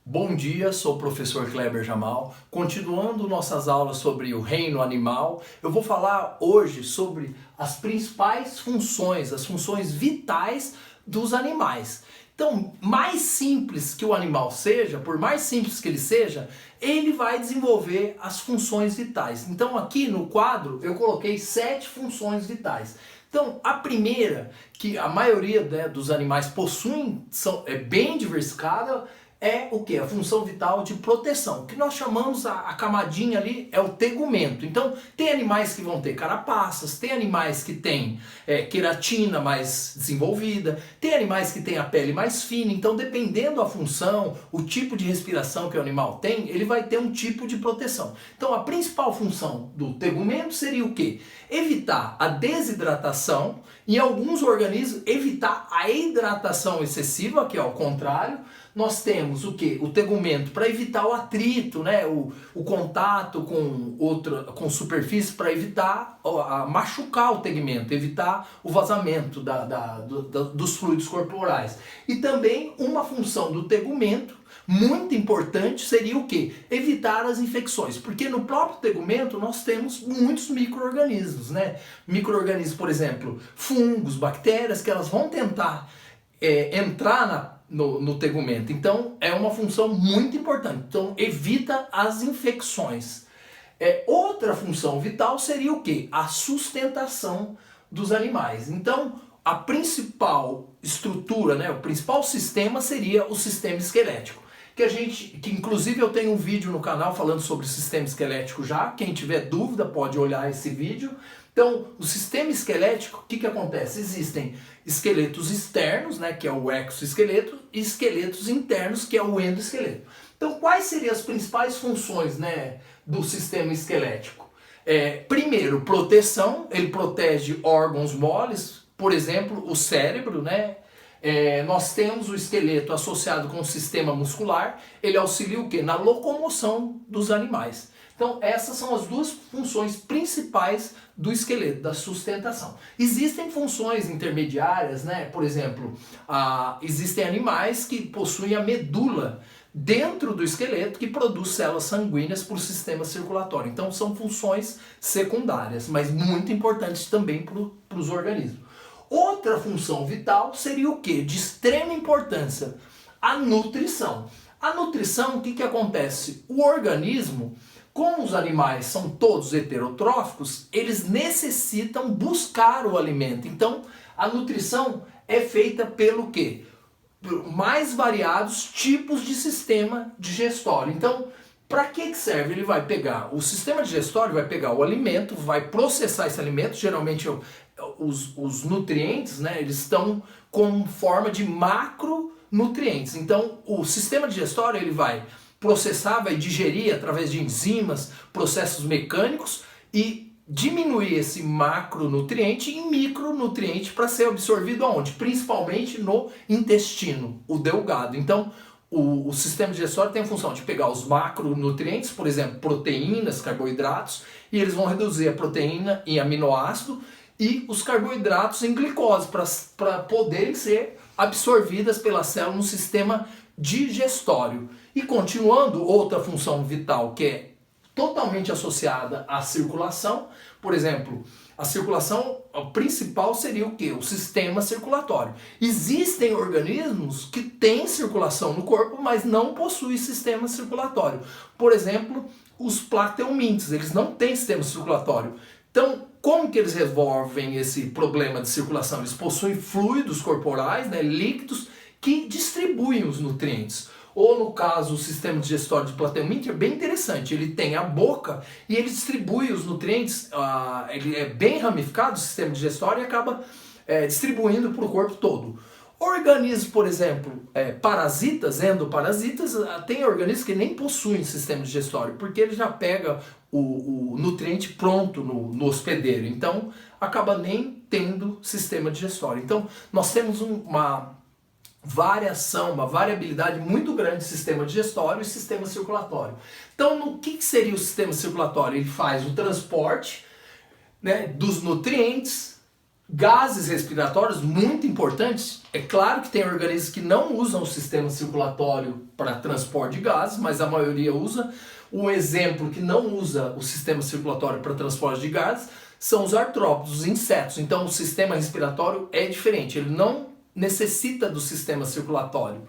Bom dia, sou o professor Kleber Jamal. Continuando nossas aulas sobre o reino animal, eu vou falar hoje sobre as principais funções, as funções vitais dos animais. Então, mais simples que o animal seja, por mais simples que ele seja, ele vai desenvolver as funções vitais. Então, aqui no quadro eu coloquei 7 funções vitais. Então, a primeira, que a maioria dos animais possuem, é bem diversificada, é o que? A função vital de proteção, que nós chamamos a camadinha ali, é o tegumento. Então, tem animais que vão ter carapaças, tem animais que têm queratina mais desenvolvida, tem animais que têm a pele mais fina. Então, dependendo da função, o tipo de respiração que o animal tem, ele vai ter um tipo de proteção. Então, a principal função do tegumento seria o quê? Evitar a desidratação, em alguns organismos, evitar a hidratação excessiva, que é o contrário. Nós temos o que? O tegumento para evitar o atrito, né? o contato com superfície, para evitar machucar o tegumento, evitar o vazamento dos fluidos corporais. E também uma função do tegumento muito importante seria o que? Evitar as infecções, porque no próprio tegumento nós temos muitos micro-organismos, né? Micro-organismos, por exemplo, fungos, bactérias, que elas vão tentar entrar no tegumento. Então é uma função muito importante. Então evita as infecções. Outra função vital seria o que? A sustentação dos animais. Então a principal estrutura, né, o principal sistema seria o sistema esquelético. Que inclusive eu tenho um vídeo no canal falando sobre o sistema esquelético já. Quem tiver dúvida pode olhar esse vídeo. Então, o sistema esquelético, o que acontece? Existem esqueletos externos, né, que é o exoesqueleto, e esqueletos internos, que é o endoesqueleto. Então, quais seriam as principais funções, né, do sistema esquelético? Primeiro, proteção. Ele protege órgãos moles, por exemplo, o cérebro, né? Nós temos o esqueleto associado com o sistema muscular. Ele auxilia o quê? Na locomoção dos animais. Então essas são as duas funções principais do esqueleto, da sustentação. Existem funções intermediárias, né? Por exemplo, existem animais que possuem a medula dentro do esqueleto que produz células sanguíneas para o sistema circulatório. Então são funções secundárias, mas muito importantes também para os organismos. Outra função vital seria o quê? De extrema importância, a nutrição. A nutrição, o que acontece? O organismo, como os animais são todos heterotróficos, eles necessitam buscar o alimento. Então, a nutrição é feita pelo quê? Por mais variados tipos de sistema digestório. Então, para que serve? Ele vai pegar, o sistema digestório vai pegar o alimento, vai processar esse alimento, geralmente os nutrientes, né, eles estão com forma de macronutrientes. Então, o sistema digestório ele vai processar, vai digerir através de enzimas, processos mecânicos e diminuir esse macronutriente em micronutriente para ser absorvido aonde? Principalmente no intestino, o delgado. Então, o sistema digestório tem a função de pegar os macronutrientes, por exemplo, proteínas, carboidratos, e eles vão reduzir a proteína em aminoácido e os carboidratos em glicose para poderem ser absorvidas pela célula no sistema digestório. E continuando, outra função vital que é totalmente associada à circulação, por exemplo, a circulação principal seria o quê? O sistema circulatório. Existem organismos que têm circulação no corpo, mas não possuem sistema circulatório. Por exemplo, os plateumintes, eles não têm sistema circulatório. Então, como que eles resolvem esse problema de circulação? Eles possuem fluidos corporais, né, líquidos, que distribuem os nutrientes. Ou no caso, o sistema digestório de plateumintes é bem interessante. Ele tem a boca e ele distribui os nutrientes, ele é bem ramificado, o sistema digestório, e acaba distribuindo para o corpo todo. Organismos, por exemplo, parasitas, endoparasitas, tem organismos que nem possuem sistema digestório, porque ele já pega o nutriente pronto no hospedeiro. Então, acaba nem tendo sistema digestório. Então, nós temos uma variabilidade muito grande de sistema digestório e sistema circulatório. Então, no que seria o sistema circulatório? Ele faz o transporte, né, dos nutrientes Gases respiratórios muito importantes. É claro que tem organismos que não usam o sistema circulatório para transporte de gases, mas a maioria usa. Um exemplo que não usa o sistema circulatório para transporte de gases são os artrópodes, os insetos. Então o sistema respiratório é diferente, ele não necessita do sistema circulatório.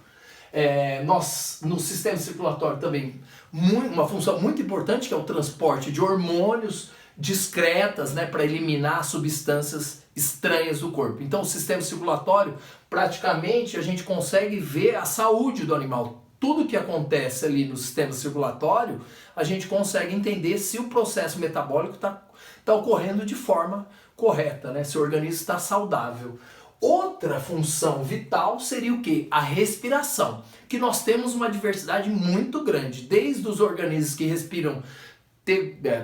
Nós, no sistema circulatório também, uma função muito importante que é o transporte de hormônios discretas, né, para eliminar substâncias estranhas do corpo. Então o sistema circulatório, praticamente a gente consegue ver a saúde do animal. Tudo que acontece ali no sistema circulatório, a gente consegue entender se o processo metabólico está ocorrendo de forma correta, né? Se o organismo está saudável. Outra função vital seria o quê? A respiração, que nós temos uma diversidade muito grande, desde os organismos que respiram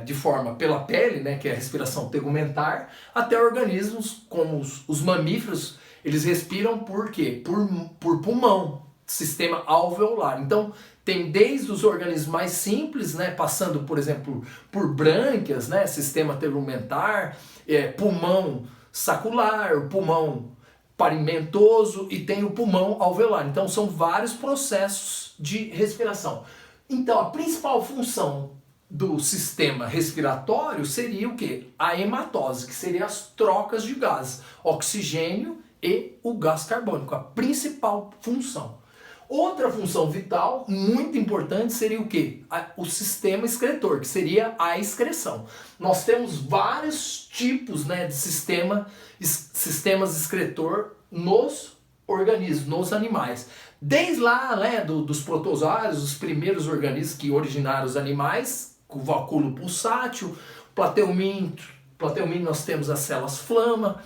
de forma pela pele, né, que é a respiração tegumentar, até organismos como os mamíferos, eles respiram por quê? Por pulmão, sistema alveolar. Então, tem desde os organismos mais simples, né, passando, por exemplo, por brânquias, né, sistema tegumentar, pulmão sacular, o pulmão parimentoso e tem o pulmão alveolar. Então, são vários processos de respiração. Então, a principal função do sistema respiratório seria o quê? A hematose, que seria as trocas de gases, oxigênio e o gás carbônico, a principal função. Outra função vital, muito importante, seria o quê? O sistema excretor, que seria a excreção. Nós temos vários tipos, né, de sistemas excretor nos organismos, nos animais. Desde lá, né, dos protozoários, os primeiros organismos que originaram os animais, o vacúolo pulsátil, plateuminto, nós temos as células flama,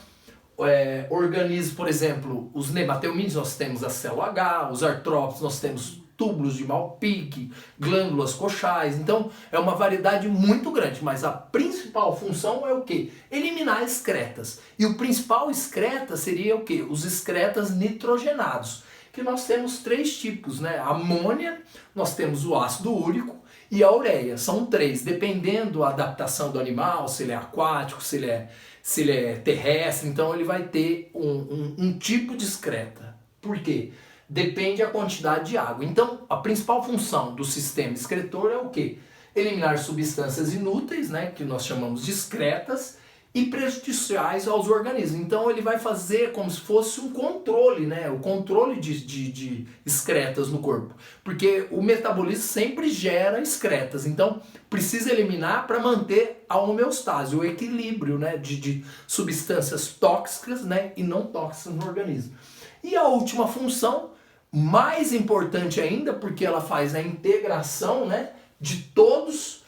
organismos, por exemplo, os nematelmintos, nós temos a célula H, os artrópodes, nós temos túbulos de Malpighi, glândulas coxais. Então é uma variedade muito grande, mas a principal função é o quê? Eliminar excretas. E o principal excreta seria o quê? Os excretas nitrogenados, que nós temos três tipos, né? A amônia, nós temos o ácido úrico e a ureia. São três, dependendo da adaptação do animal, se ele é aquático, se ele é terrestre, então ele vai ter um tipo de excreta. Por quê? Depende da quantidade de água. Então, a principal função do sistema excretor é o quê? Eliminar substâncias inúteis, né, que nós chamamos de excretas, e prejudiciais aos organismos. Então ele vai fazer como se fosse um controle, né? O controle de excretas no corpo. Porque o metabolismo sempre gera excretas. Então precisa eliminar para manter a homeostase, o equilíbrio, né, de substâncias tóxicas, né, e não tóxicas no organismo. E a última função, mais importante ainda, porque ela faz a integração, né, de todos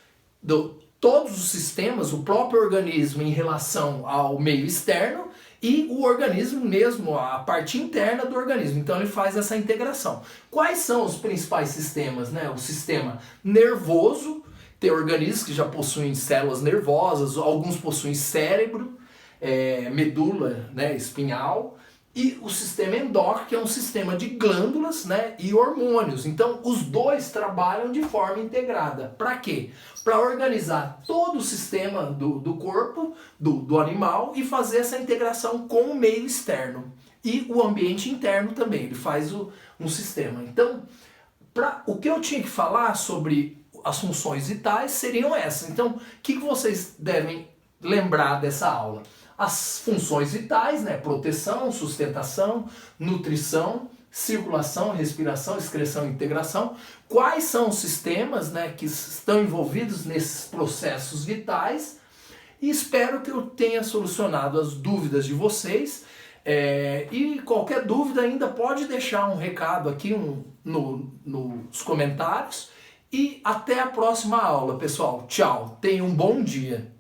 os sistemas, o próprio organismo em relação ao meio externo e o organismo mesmo, a parte interna do organismo. Então ele faz essa integração. Quais são os principais sistemas, né? O sistema nervoso, tem organismos que já possuem células nervosas, alguns possuem cérebro, medula, né, espinhal, e o sistema endócrino, que é um sistema de glândulas, né, e hormônios. Então, os dois trabalham de forma integrada. Para quê? Para organizar todo o sistema do corpo, do animal, e fazer essa integração com o meio externo. E o ambiente interno também, ele faz um sistema. Então, o que eu tinha que falar sobre as funções vitais seriam essas. Então, o que vocês devem lembrar dessa aula? As funções vitais, né? Proteção, sustentação, nutrição, circulação, respiração, excreção e integração. Quais são os sistemas, né, que estão envolvidos nesses processos vitais? E espero que eu tenha solucionado as dúvidas de vocês. E qualquer dúvida ainda pode deixar um recado aqui nos comentários. E até a próxima aula, pessoal. Tchau, tenham um bom dia.